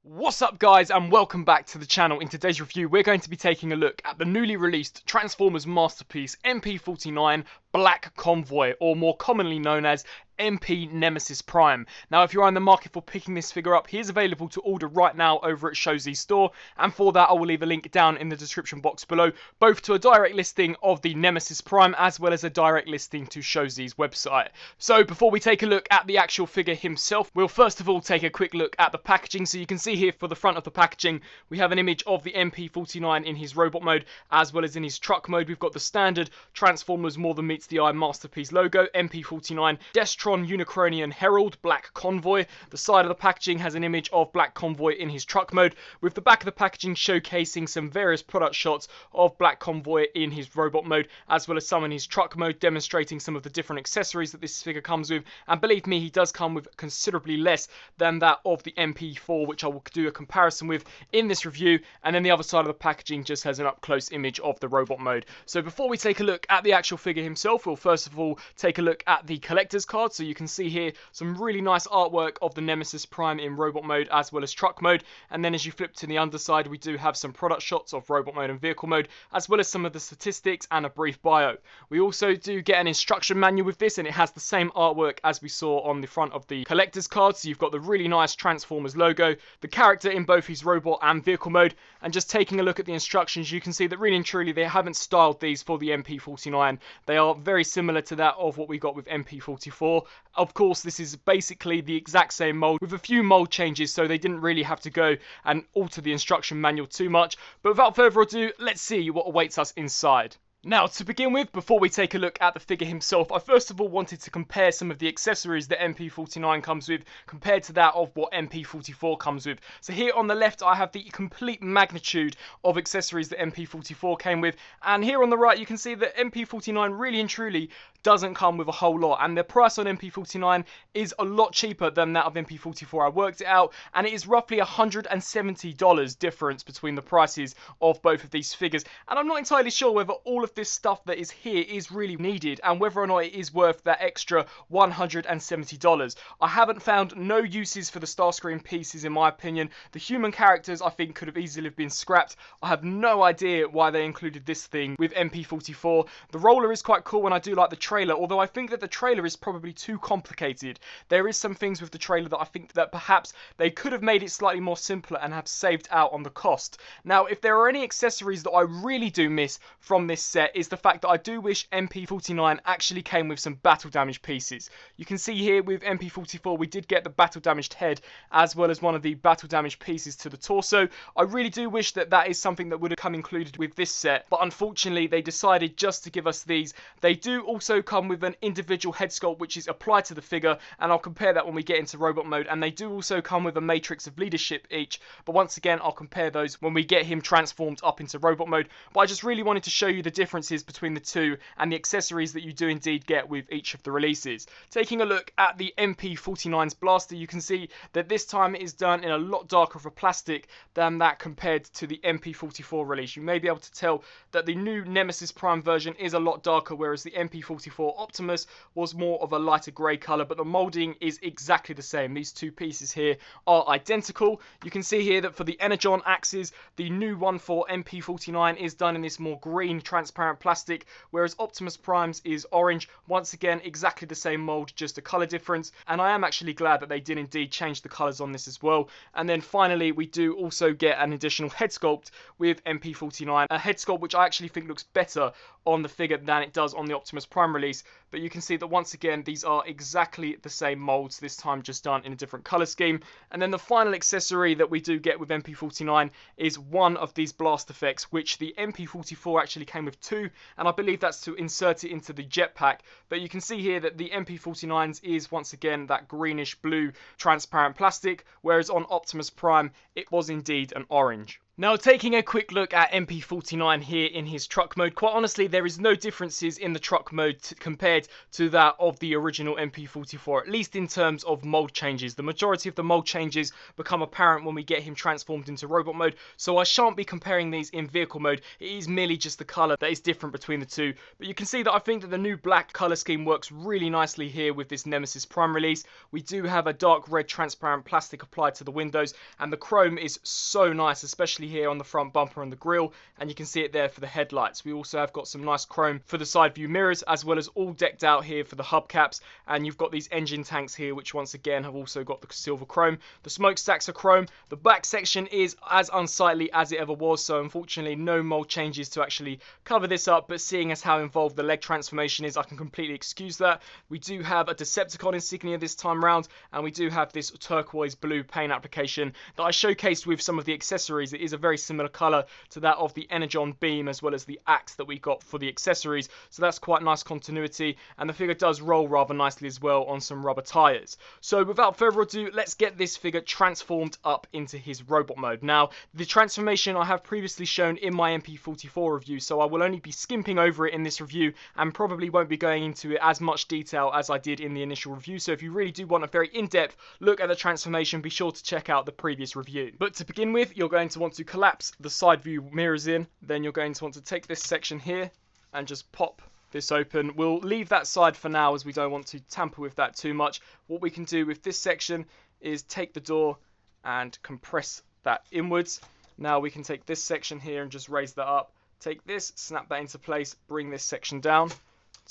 What's up guys, and welcome back to the channel. In today's review we're going to be taking a look at the newly released Transformers masterpiece MP-49 Black Convoy, or more commonly known as MP Nemesis Prime. Now, if you're in the market for picking this figure up, he is available to order right now over at Showz's store, and for that I will leave a link down in the description box below, both to a direct listing of the Nemesis Prime as well as a direct listing to Showz's website. So before we take a look at the actual figure himself, we'll first of all take a quick look at the packaging. So you can see here for the front of the packaging we have an image of the MP-49 in his robot mode as well as in his truck mode. We've got the standard Transformers More Than Meets the Eye masterpiece logo, MP-49 Destron Unicronian Herald Black Convoy. The side of the packaging has an image of Black Convoy in his truck mode, with the back of the packaging showcasing some various product shots of Black Convoy in his robot mode as well as some in his truck mode, demonstrating some of the different accessories that this figure comes with. And believe me, he does come with considerably less than that of the MP4, which I will do a comparison with in this review. And then the other side of the packaging just has an up close image of the robot mode. So before we take a look at the actual figure himself, we'll first of all take a look at the collector's card. So you can see here some really nice artwork of the Nemesis Prime in robot mode as well as truck mode. And then as you flip to the underside, we do have some product shots of robot mode and vehicle mode, as well as some of the statistics and a brief bio. We also do get an instruction manual with this, and it has the same artwork as we saw on the front of the collector's card. So you've got the really nice Transformers logo, the character in both his robot and vehicle mode. And just taking a look at the instructions, you can see that really and truly they haven't styled these for the MP-49. They are very similar to that of what we got with MP-44. Of course, this is basically the exact same mold with a few mold changes, so they didn't really have to go and alter the instruction manual too much. But without further ado, let's see what awaits us inside. Now, to begin with, before we take a look at the figure himself, I first of all wanted to compare some of the accessories that MP-49 comes with compared to that of what MP-44 comes with. So here on the left, I have the complete magnitude of accessories that MP-44 came with, and here on the right, you can see that MP-49 really and truly doesn't come with a whole lot, and the price on MP-49 is a lot cheaper than that of MP-44. I worked it out, and it is roughly $170 difference between the prices of both of these figures, and I'm not entirely sure whether all of this stuff that is here is really needed and whether or not it is worth that extra $170. I haven't found no uses for the Starscream pieces in my opinion. The human characters I think could have easily been scrapped. I have no idea why they included this thing with MP-44. The roller is quite cool and I do like the trailer, although I think that the trailer is probably too complicated. There is some things with the trailer that I think that perhaps they could have made it slightly more simpler and have saved out on the cost. Now, if there are any accessories that I really do miss from this set, is the fact that I do wish MP-49 actually came with some battle damage pieces. You can see here with MP-44 we did get the battle damaged head as well as one of the battle damage pieces to the torso. I really do wish that that is something that would have come included with this set, but unfortunately they decided just to give us these. They do also come with an individual head sculpt which is applied to the figure, and I'll compare that when we get into robot mode, and they do also come with a matrix of leadership each, but once again I'll compare those when we get him transformed up into robot mode. But I just really wanted to show you the differences between the two and the accessories that you do indeed get with each of the releases. Taking a look at the MP-49's blaster, you can see that this time it is done in a lot darker of a plastic than that compared to the MP-44 release. You may be able to tell that the new Nemesis Prime version is a lot darker, whereas the MP-44 Optimus was more of a lighter grey colour, but the moulding is exactly the same. These two pieces here are identical. You can see here that for the Energon axes, the new one for MP-49 is done in this more green transparent plastic, whereas Optimus Prime's is orange. Once again, exactly the same mold, just a colour difference, and I am actually glad that they did indeed change the colours on this as well. And then finally we do also get an additional head sculpt with MP-49, a head sculpt which I actually think looks better on the figure than it does on the Optimus Prime release. But you can see that once again these are exactly the same molds, this time just done in a different colour scheme. And then the final accessory that we do get with MP-49 is one of these blast effects, which the MP-44 actually came with two, and I believe that's to insert it into the jetpack. But you can see here that the MP-49's is once again that greenish blue transparent plastic, whereas on Optimus Prime it was indeed an orange. Now, taking a quick look at MP-49 here in his truck mode, quite honestly, there is no differences in the truck mode compared to that of the original MP-44, at least in terms of mold changes. The majority of the mold changes become apparent when we get him transformed into robot mode, so I shan't be comparing these in vehicle mode. It is merely just the colour that is different between the two. But you can see that I think that the new black colour scheme works really nicely here with this Nemesis Prime release. We do have a dark red transparent plastic applied to the windows, and the chrome is so nice, especially here on the front bumper and the grille, and you can see it there for the headlights. We also have got some nice chrome for the side view mirrors, as well as all decked out here for the hubcaps, and you've got these engine tanks here, which once again have also got the silver chrome. The smokestacks are chrome. The back section is as unsightly as it ever was, so unfortunately no mold changes to actually cover this up, but seeing as how involved the leg transformation is, I can completely excuse that. We do have a Decepticon insignia this time round, and we do have this turquoise blue paint application that I showcased with some of the accessories. It is a very similar colour to that of the Energon beam, as well as the axe that we got for the accessories, so that's quite nice continuity, and the figure does roll rather nicely as well on some rubber tyres. So without further ado, let's get this figure transformed up into his robot mode. Now, the transformation I have previously shown in my MP-44 review, so I will only be skimping over it in this review and probably won't be going into it as much detail as I did in the initial review. So if you really do want a very in-depth look at the transformation, be sure to check out the previous review. But to begin with, you're going to want to collapse the side view mirrors in. Then you're going to want to take this section here and just pop this open. We'll leave that side for now as we don't want to tamper with that too much. What we can do with this section is take the door and compress that inwards. Now we can take this section here and just raise that up. Take this, snap that into place, bring this section down,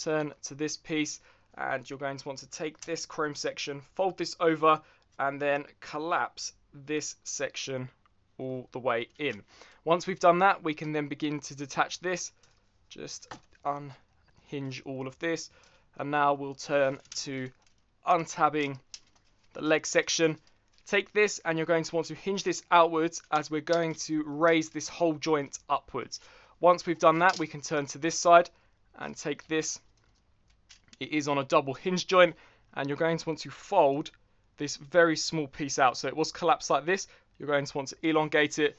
turn to this piece, and you're going to want to take this chrome section, fold this over, and then collapse this section all the way in. Once we've done that, we can then begin to detach this. Just unhinge all of this, and now we'll turn to untabbing the leg section. Take this, and you're going to want to hinge this outwards as we're going to raise this whole joint upwards. Once we've done that, we can turn to this side and take this. It is on a double hinge joint, and you're going to want to fold this very small piece out. So it was collapsed like this. You're going to want to elongate it,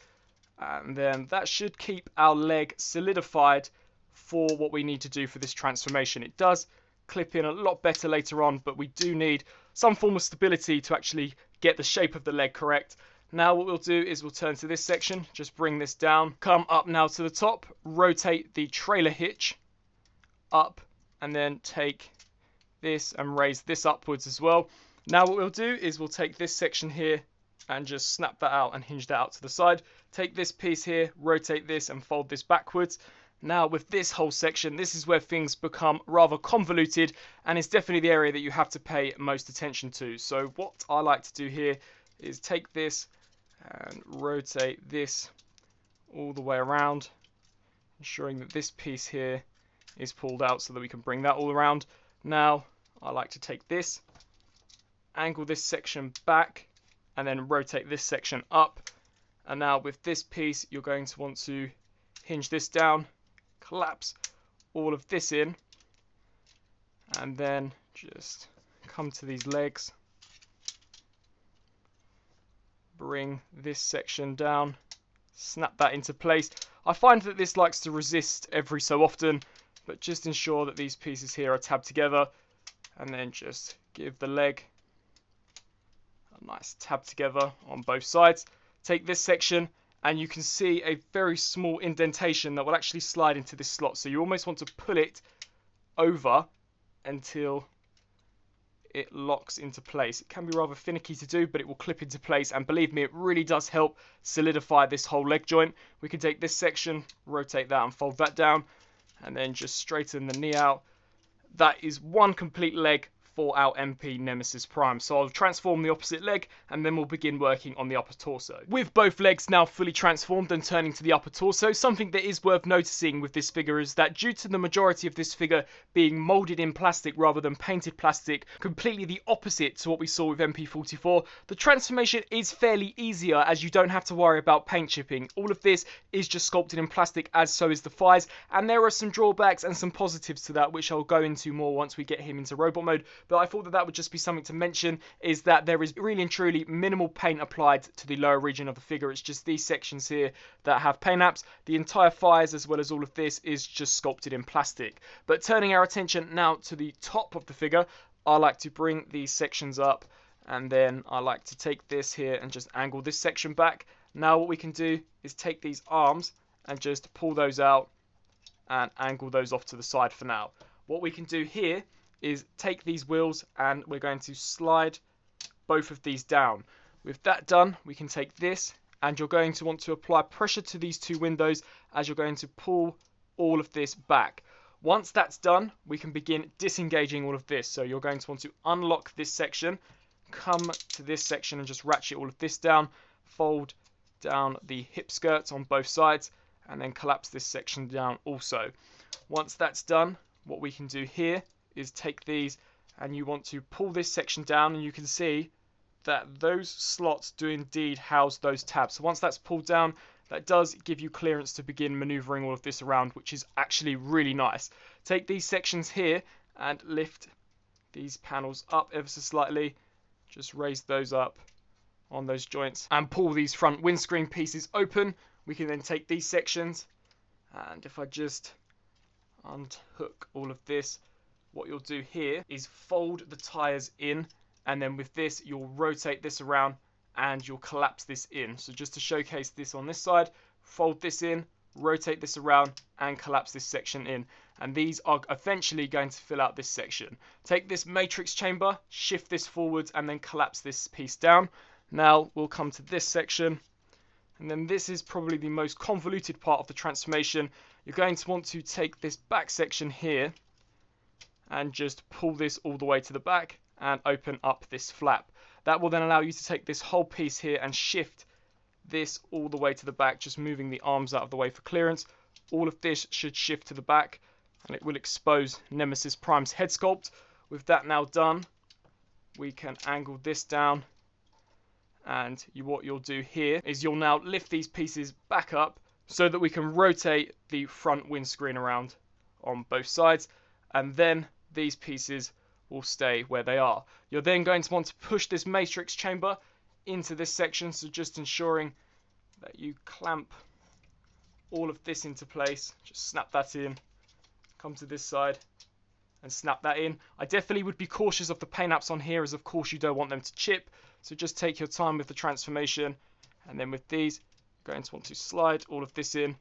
and then that should keep our leg solidified for what we need to do for this transformation. It does clip in a lot better later on, but we do need some form of stability to actually get the shape of the leg correct. Now what we'll do is we'll turn to this section, just bring this down, come up now to the top, rotate the trailer hitch up, and then take this and raise this upwards as well. Now what we'll do is we'll take this section here and just snap that out and hinge that out to the side. Take this piece here, rotate this and fold this backwards. Now with this whole section, this is where things become rather convoluted, and it's definitely the area that you have to pay most attention to. So what I like to do here is take this and rotate this all the way around, ensuring that this piece here is pulled out so that we can bring that all around. Now I like to take this, angle this section back, and then rotate this section up. And now with this piece, you're going to want to hinge this down, collapse all of this in, and then just come to these legs, bring this section down, snap that into place. I find that this likes to resist every so often, but just ensure that these pieces here are tabbed together, and then just give the leg a nice tab together on both sides. Take this section, and you can see a very small indentation that will actually slide into this slot. So you almost want to pull it over until it locks into place. It can be rather finicky to do, but it will clip into place, and believe me, it really does help solidify this whole leg joint. We can take this section, rotate that and fold that down, and then just straighten the knee out. That is one complete leg for our MP Nemesis Prime. So I'll transform the opposite leg, and then we'll begin working on the upper torso. With both legs now fully transformed and turning to the upper torso, something that is worth noticing with this figure is that due to the majority of this figure being moulded in plastic rather than painted plastic, completely the opposite to what we saw with MP-44, the transformation is fairly easier as you don't have to worry about paint chipping. All of this is just sculpted in plastic, as so is the thighs, and there are some drawbacks and some positives to that, which I'll go into more once we get him into robot mode. but I thought that that would just be something to mention, is that there is really and truly minimal paint applied to the lower region of the figure. It's just these sections here that have paint apps. The entire thighs, as well as all of this, is just sculpted in plastic. But turning our attention now to the top of the figure, I like to bring these sections up, and then I like to take this here and just angle this section back. Now what we can do is take these arms and just pull those out and angle those off to the side for now. What we can do here is take these wheels and we're going to slide both of these down. With that done, we can take this and you're going to want to apply pressure to these two windows as you're going to pull all of this back. Once that's done, we can begin disengaging all of this. So you're going to want to unlock this section, come to this section and just ratchet all of this down, fold down the hip skirts on both sides, and then collapse this section down also. Once that's done, what we can do here is take these and you want to pull this section down, and you can see that those slots do indeed house those tabs. So once that's pulled down, that does give you clearance to begin maneuvering all of this around, which is actually really nice. Take these sections here and lift these panels up ever so slightly. Just raise those up on those joints and pull these front windscreen pieces open. We can then take these sections, and if I just unhook all of this, what you'll do here is fold the tires in, and then with this you'll rotate this around and you'll collapse this in. So just to showcase this on this side, fold this in, rotate this around and collapse this section in, and these are eventually going to fill out this section. Take this matrix chamber, shift this forwards and then collapse this piece down. Now we'll come to this section, and then this is probably the most convoluted part of the transformation. You're going to want to take this back section here and just pull this all the way to the back and open up this flap. That will then allow you to take this whole piece here and shift this all the way to the back, just moving the arms out of the way for clearance. All of this should shift to the back and it will expose Nemesis Prime's head sculpt. With that now done, we can angle this down, and what you'll do here is you'll now lift these pieces back up so that we can rotate the front windscreen around on both sides, and then these pieces will stay where they are. You're then going to want to push this matrix chamber into this section, so just ensuring that you clamp all of this into place. Just snap that in, come to this side and snap that in. I definitely would be cautious of the paint apps on here, as of course you don't want them to chip, so just take your time with the transformation. And then with these, you're going to want to slide all of this in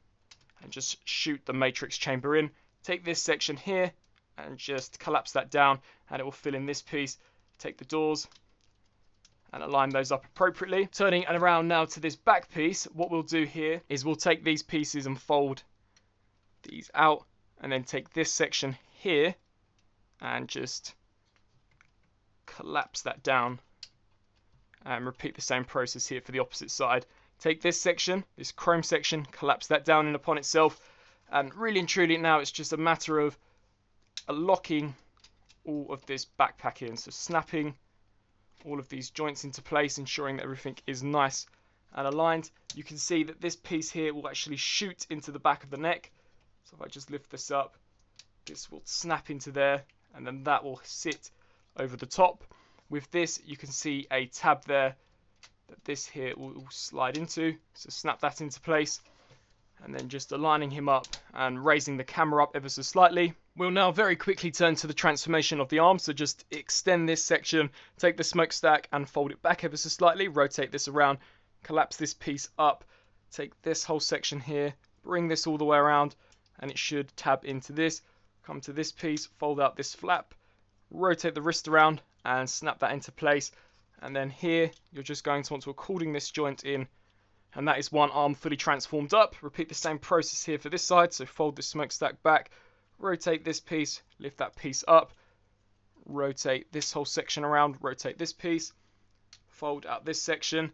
and just shoot the matrix chamber in. Take this section here and just collapse that down and it will fill in this piece. Take the doors and align those up appropriately. Turning it around now to this back piece, what we'll do here is we'll take these pieces and fold these out, and then take this section here and just collapse that down, and repeat the same process here for the opposite side. Take this section, this chrome section, collapse that down in upon itself, and really and truly now it's just a matter of locking all of this backpack in. So snapping all of these joints into place, ensuring that everything is nice and aligned. You can see that this piece here will actually shoot into the back of the neck. So if I just lift this up, this will snap into there, and then that will sit over the top. With this, you can see a tab there that this here will slide into. So snap that into place, and then just aligning him up and raising the camera up ever so slightly. We'll now very quickly turn to the transformation of the arm. So just extend this section, take the smokestack and fold it back ever so slightly, rotate this around, collapse this piece up, take this whole section here, bring this all the way around, and it should tab into this. Come to this piece, fold out this flap, rotate the wrist around and snap that into place. And then here, you're just going to want to according this joint in, and that is one arm fully transformed up. Repeat the same process here for this side. So fold the smokestack back, rotate this piece, lift that piece up, rotate this whole section around, rotate this piece, fold out this section,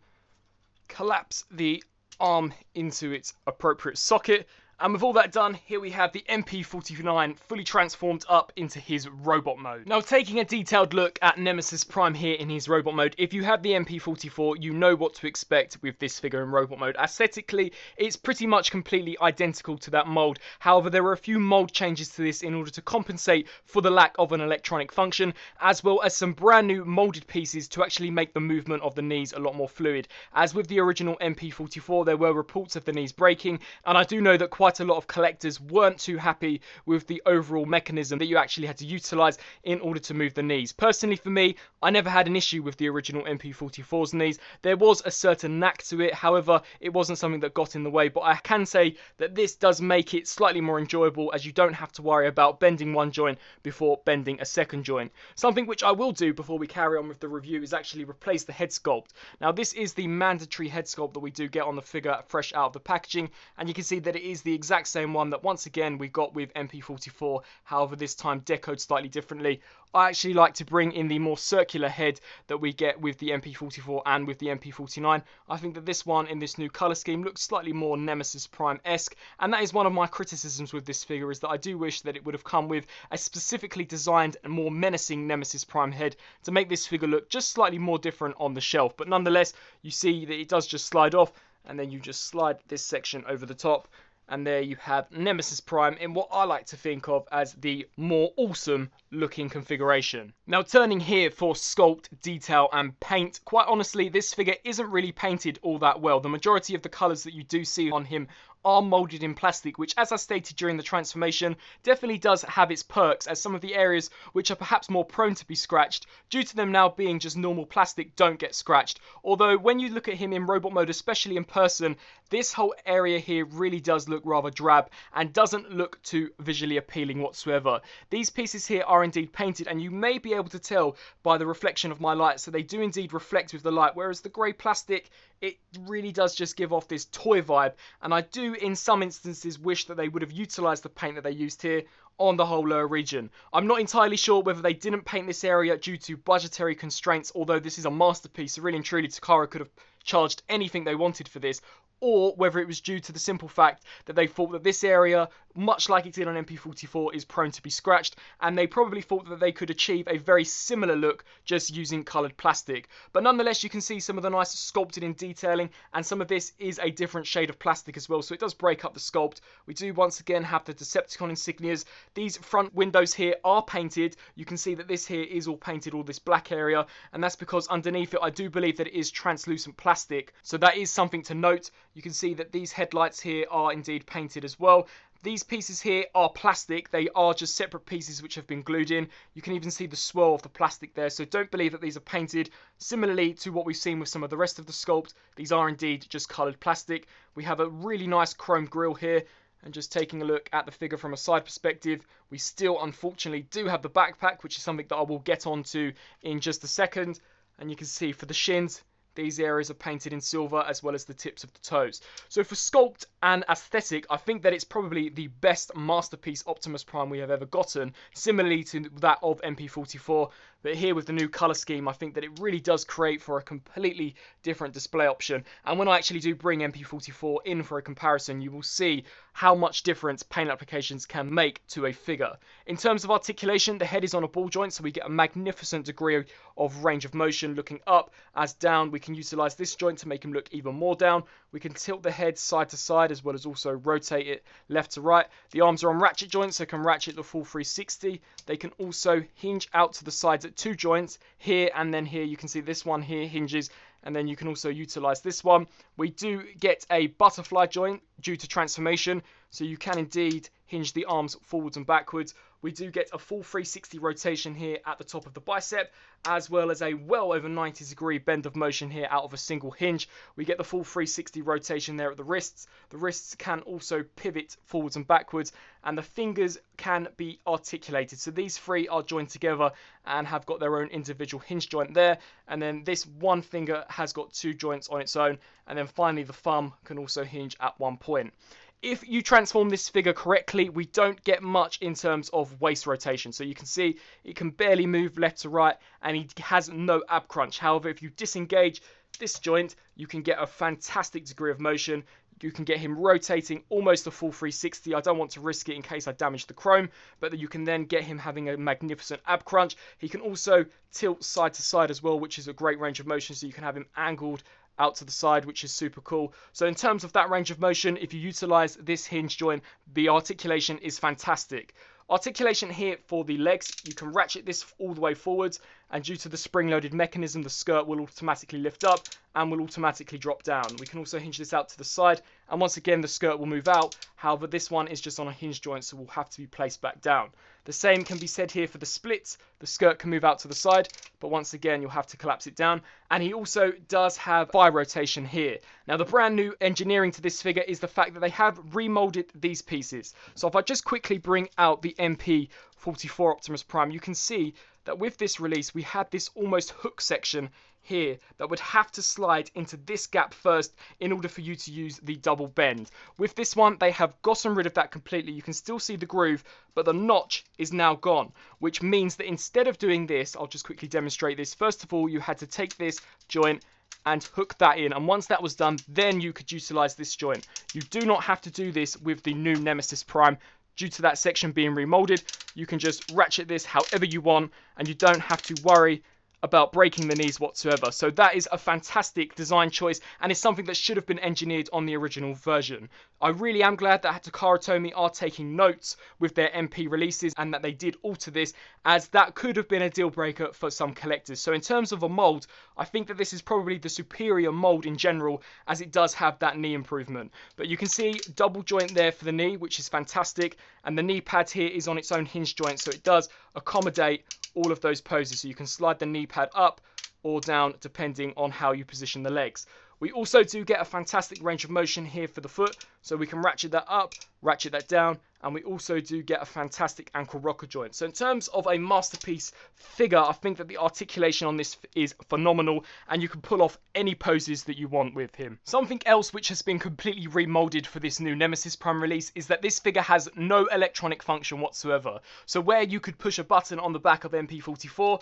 collapse the arm into its appropriate socket, And with all that done, here we have the MP-49 fully transformed up into his robot mode. Now, taking a detailed look at Nemesis Prime here in his robot mode, if you have the MP-44, you know what to expect with this figure in robot mode. Aesthetically, it's pretty much completely identical to that mold. However, there are a few mold changes to this in order to compensate for the lack of an electronic function, as well as some brand new molded pieces to actually make the movement of the knees a lot more fluid. As with the original MP-44, there were reports of the knees breaking, and I do know that quite a lot of collectors weren't too happy with the overall mechanism that you actually had to utilize in order to move the knees. Personally, for me, I never had an issue with the original MP-44's knees. There was a certain knack to it, however, it wasn't something that got in the way, but I can say that this does make it slightly more enjoyable, as you don't have to worry about bending one joint before bending a second joint. Something which I will do before we carry on with the review is actually replace the head sculpt. Now, this is the mandatory head sculpt that we do get on the figure fresh out of the packaging, and you can see that it is the exact same one that once again we got with MP-44, however this time decoed slightly differently. I actually like to bring in the more circular head that we get with the MP-44 and with the MP-49. I think that this one in this new colour scheme looks slightly more Nemesis Prime-esque, and that is one of my criticisms with this figure, is that I do wish that it would have come with a specifically designed and more menacing Nemesis Prime head to make this figure look just slightly more different on the shelf. But nonetheless, you see that it does just slide off, and then you just slide this section over the top, and there you have Nemesis Prime in what I like to think of as the more awesome looking configuration. Now, turning here for sculpt, detail and paint, quite honestly this figure isn't really painted all that well. The majority of the colours that you do see on him are moulded in plastic, which, as I stated during the transformation, definitely does have its perks, as some of the areas which are perhaps more prone to be scratched due to them now being just normal plastic don't get scratched. Although when you look at him in robot mode, especially in person, this whole area here really does look rather drab and doesn't look too visually appealing whatsoever. These pieces here are indeed painted, and you may be able to tell by the reflection of my light, so they do indeed reflect with the light, whereas the grey plastic, it really does just give off this toy vibe, and I do in some instances wish that they would have utilised the paint that they used here on the whole lower region. I'm not entirely sure whether they didn't paint this area due to budgetary constraints, although this is a masterpiece, so really and truly Takara could have charged anything they wanted for this, or whether it was due to the simple fact that they thought that this area, much like it did on MP-44, is prone to be scratched, and they probably thought that they could achieve a very similar look just using coloured plastic. But nonetheless, you can see some of the nice sculpted in detailing, and some of this is a different shade of plastic as well, so it does break up the sculpt. We do once again have the Decepticon insignias. These front windows here are painted. You can see that this here is all painted, all this black area, and that's because underneath it I do believe that it is translucent plastic, so that is something to note. You can see that these headlights here are indeed painted as well. These pieces here are plastic. They are just separate pieces which have been glued in. You can even see the swirl of the plastic there, so don't believe that these are painted. Similarly to what we've seen with some of the rest of the sculpt, these are indeed just coloured plastic. We have a really nice chrome grille here, and just taking a look at the figure from a side perspective, we still unfortunately do have the backpack, which is something that I will get onto in just a second. And you can see for the shins, these areas are painted in silver, as well as the tips of the toes. So for sculpt and aesthetic, I think that it's probably the best masterpiece Optimus Prime we have ever gotten, similarly to that of MP-44. But here with the new colour scheme, I think that it really does create for a completely different display option. And when I actually do bring MP-44 in for a comparison, you will see how much difference paint applications can make to a figure. In terms of articulation, the head is on a ball joint, so we get a magnificent degree of range of motion looking up as down. We can utilise this joint to make him look even more down. We can tilt the head side to side, as well as also rotate it left to right. The arms are on ratchet joints, so can ratchet the full 360. They can also hinge out to the sides at 2 joints, here and then here. You can see this one here hinges, and then you can also utilize this one. We do get a butterfly joint due to transformation, so you can indeed hinge the arms forwards and backwards. We do get a full 360 rotation here at the top of the bicep, as well as a well over 90-degree bend of motion here out of a single hinge. We get the full 360 rotation there at the wrists. The wrists can also pivot forwards and backwards, and the fingers can be articulated. So these three are joined together and have got their own individual hinge joint there. And then this one finger has got 2 joints on its own. And then finally the thumb can also hinge at one point. If you transform this figure correctly, we don't get much in terms of waist rotation. So you can see it can barely move left to right, and he has no ab crunch. However, if you disengage this joint, you can get a fantastic degree of motion. You can get him rotating almost a full 360. I don't want to risk it in case I damage the chrome, but you can then get him having a magnificent ab crunch. He can also tilt side to side as well, which is a great range of motion, so you can have him angled out to the side, which is super cool. So in terms of that range of motion, if you utilize this hinge joint, the articulation is fantastic. Articulation here for the legs, you can ratchet this all the way forwards, and due to the spring-loaded mechanism, the skirt will automatically lift up and will automatically drop down. We can also hinge this out to the side, and once again the skirt will move out. However, this one is just on a hinge joint, so will have to be placed back down. The same can be said here for the splits. The skirt can move out to the side, but once again you'll have to collapse it down. And he also does have thigh rotation here. Now the brand new engineering to this figure is the fact that they have remolded these pieces. So if I just quickly bring out the MP-49 Optimus Prime, you can see that with this release we had this almost hook section here that would have to slide into this gap first in order for you to use the double bend. With this one, they have gotten rid of that completely. You can still see the groove, but the notch is now gone, which means that instead of doing this, I'll just quickly demonstrate this. First of all, you had to take this joint and hook that in, and once that was done, then you could utilize this joint. You do not have to do this with the new Nemesis Prime. Due to that section being remolded, you can just ratchet this however you want, and you don't have to worry about breaking the knees whatsoever. So that is a fantastic design choice, and it's something that should have been engineered on the original version. I really am glad that Takara Tomy are taking notes with their MP releases, and that they did alter this, as that could have been a deal breaker for some collectors. So in terms of a mold, I think that this is probably the superior mold in general, as it does have that knee improvement. But you can see double joint there for the knee, which is fantastic, and the knee pad here is on its own hinge joint, so it does accommodate all of those poses. So you can slide the knee pad up or down depending on how you position the legs. We also do get a fantastic range of motion here for the foot, so we can ratchet that up, ratchet that down, and we also do get a fantastic ankle rocker joint. So in terms of a masterpiece figure, I think that the articulation on this is phenomenal, and you can pull off any poses that you want with him. Something else which has been completely remolded for this new Nemesis Prime release is that this figure has no electronic function whatsoever. So where you could push a button on the back of MP-49,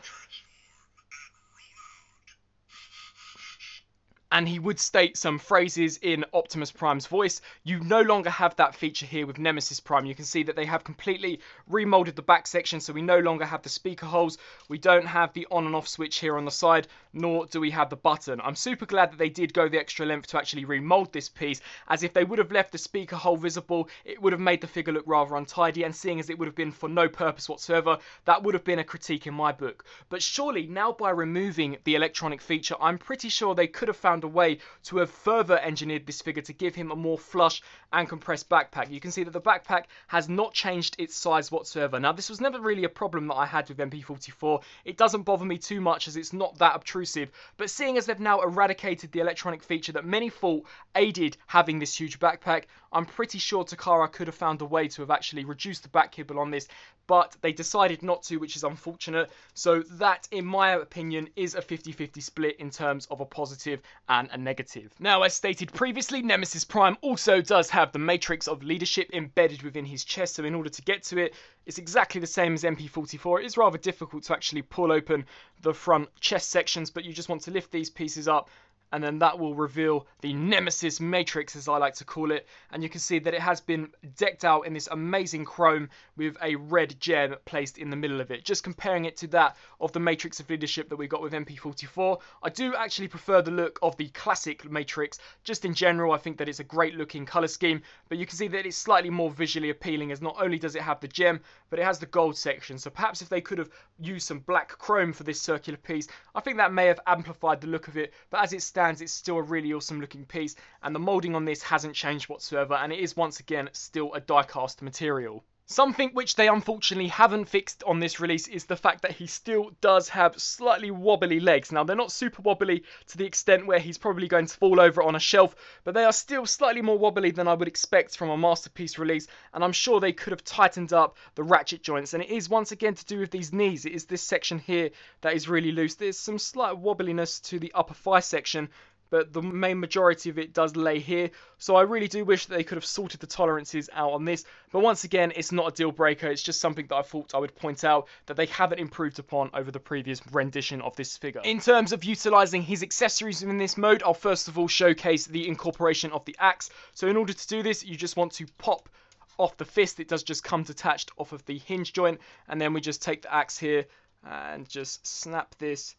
and he would state some phrases in Optimus Prime's voice, you no longer have that feature here with Nemesis Prime. You can see that they have completely remolded the back section, so we no longer have the speaker holes, we don't have the on and off switch here on the side, nor do we have the button. I'm super glad that they did go the extra length to actually remold this piece, as if they would have left the speaker hole visible, it would have made the figure look rather untidy, and seeing as it would have been for no purpose whatsoever, that would have been a critique in my book. But surely now by removing the electronic feature, I'm pretty sure they could have found a way to have further engineered this figure to give him a more flush and compressed backpack. You can see that the backpack has not changed its size whatsoever. Now this was never really a problem that I had with MP-49. It doesn't bother me too much as it's not that obtrusive, but seeing as they've now eradicated the electronic feature that many thought aided having this huge backpack, I'm pretty sure Takara could have found a way to have actually reduced the back kibble on this, but they decided not to, which is unfortunate. So that, in my opinion, is a 50-50 split in terms of a positive and a negative. Now, as stated previously, Nemesis Prime also does have the Matrix of Leadership embedded within his chest, so in order to get to it, it's exactly the same as MP-49. It is rather difficult to actually pull open the front chest sections, but you just want to lift these pieces up, and then that will reveal the Nemesis Matrix, as I like to call it. And you can see that it has been decked out in this amazing chrome with a red gem placed in the middle of it. Just comparing it to that of the Matrix of Leadership that we got with MP-49, I do actually prefer the look of the classic Matrix. Just in general, I think that it's a great looking colour scheme, but you can see that it's slightly more visually appealing, as not only does it have the gem, but it has the gold section. So perhaps if they could have used some black chrome for this circular piece, I think that may have amplified the look of it, but as it stands, it's still a really awesome looking piece, and the moulding on this hasn't changed whatsoever, and it is once again still a die-cast material. Something which they unfortunately haven't fixed on this release is the fact that he still does have slightly wobbly legs. Now, they're not super wobbly to the extent where he's probably going to fall over on a shelf, but they are still slightly more wobbly than I would expect from a masterpiece release, and I'm sure they could have tightened up the ratchet joints. And it is once again to do with these knees. It is this section here that is really loose. There's some slight wobbliness to the upper thigh section, but the main majority of it does lay here. So I really do wish that they could have sorted the tolerances out on this. But once again, it's not a deal breaker. It's just something that I thought I would point out that they haven't improved upon over the previous rendition of this figure. In terms of utilizing his accessories in this mode, I'll first of all showcase the incorporation of the axe. So in order to do this, you just want to pop off the fist. It does just come detached off of the hinge joint, and then we just take the axe here and just snap this.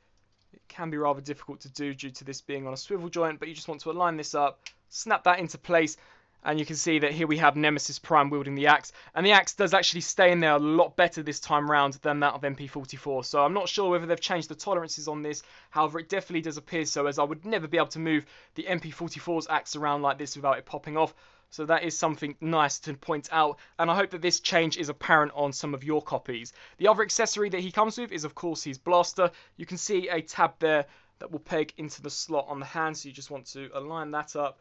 It can be rather difficult to do due to this being on a swivel joint, but you just want to align this up, snap that into place, and you can see that here we have Nemesis Prime wielding the axe, and the axe does actually stay in there a lot better this time round than that of MP-44, so I'm not sure whether they've changed the tolerances on this. However, it definitely does appear so, as I would never be able to move the MP-44's axe around like this without it popping off. So that is something nice to point out, and I hope that this change is apparent on some of your copies. The other accessory that he comes with is, of course, his blaster. You can see a tab there that will peg into the slot on the hand, so you just want to align that up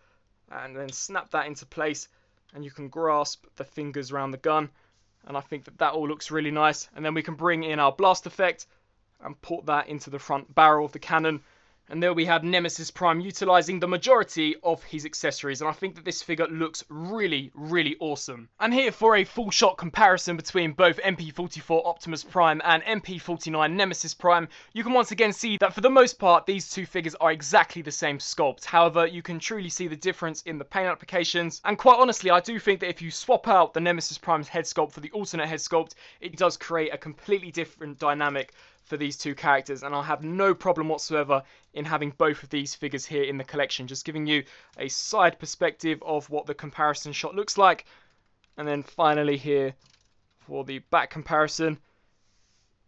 and then snap that into place, and you can grasp the fingers around the gun, and I think that that all looks really nice. And then we can bring in our blast effect and put that into the front barrel of the cannon. And there we have Nemesis Prime utilising the majority of his accessories, and I think that this figure looks really, really awesome. And here for a full shot comparison between both MP-44 Optimus Prime and MP-49 Nemesis Prime, you can once again see that for the most part these two figures are exactly the same sculpt. However, you can truly see the difference in the paint applications, and quite honestly I do think that if you swap out the Nemesis Prime's head sculpt for the alternate head sculpt, it does create a completely different dynamic for these two characters, and I'll have no problem whatsoever in having both of these figures here in the collection, just giving you a side perspective of what the comparison shot looks like. And then finally here for the back comparison,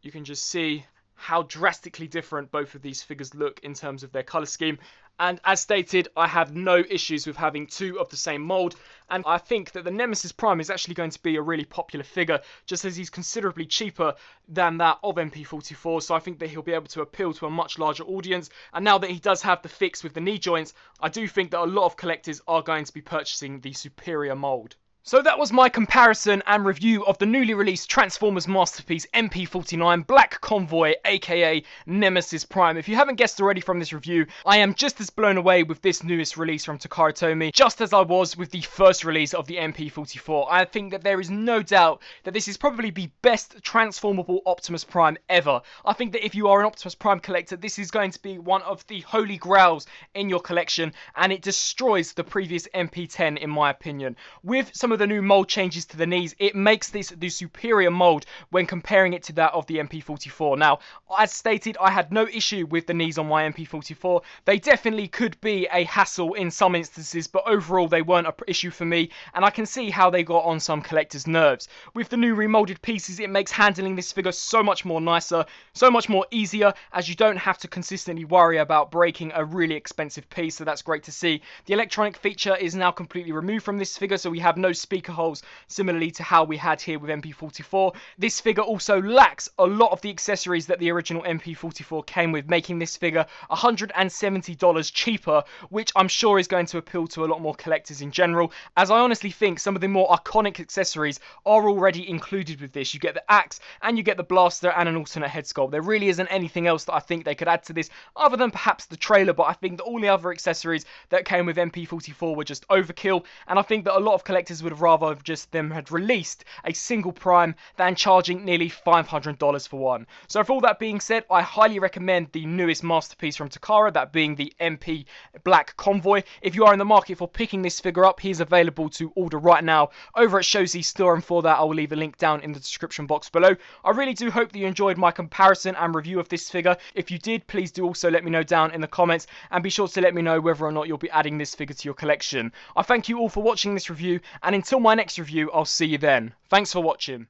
you can just see how drastically different both of these figures look in terms of their colour scheme. And as stated, I have no issues with having two of the same mould, and I think that the Nemesis Prime is actually going to be a really popular figure, just as he's considerably cheaper than that of MP-44, so I think that he'll be able to appeal to a much larger audience. And now that he does have the fix with the knee joints, I do think that a lot of collectors are going to be purchasing the superior mould. So that was my comparison and review of the newly released Transformers masterpiece MP-49 Black Convoy, aka Nemesis Prime. If you haven't guessed already from this review, I am just as blown away with this newest release from Takara Tomy, just as I was with the first release of the MP-44. I think that there is no doubt that this is probably the best transformable Optimus Prime ever. I think that if you are an Optimus Prime collector, this is going to be one of the holy grails in your collection, and it destroys the previous MP-10 in my opinion. With some of the new mold changes to the knees, it makes this the superior mold when comparing it to that of the MP-44. Now, as stated, I had no issue with the knees on my MP-44. They definitely could be a hassle in some instances, but overall they weren't an issue for me, and I can see how they got on some collectors' nerves. With the new remolded pieces, it makes handling this figure so much more nicer, so much more easier, as you don't have to consistently worry about breaking a really expensive piece, so that's great to see. The electronic feature is now completely removed from this figure, so we have no speaker holes, similarly to how we had here with MP-44. This figure also lacks a lot of the accessories that the original MP-44 came with, making this figure $170 cheaper, which I'm sure is going to appeal to a lot more collectors in general, as I honestly think some of the more iconic accessories are already included with this. You get the axe, and you get the blaster, and an alternate head sculpt. There really isn't anything else that I think they could add to this, other than perhaps the trailer, but I think that all the other accessories that came with MP-44 were just overkill, and I think that a lot of collectors would have rather just them had released a single Prime than charging nearly $500 for one. So for all that being said, I highly recommend the newest masterpiece from Takara, that being the MP Black Convoy. If you are in the market for picking this figure up, he is available to order right now over at Shozi Store, and for that I will leave a link down in the description box below. I really do hope that you enjoyed my comparison and review of this figure. If you did, please do also let me know down in the comments, and be sure to let me know whether or not you'll be adding this figure to your collection. I thank you all for watching this review, and until my next review, I'll see you then. Thanks for watching.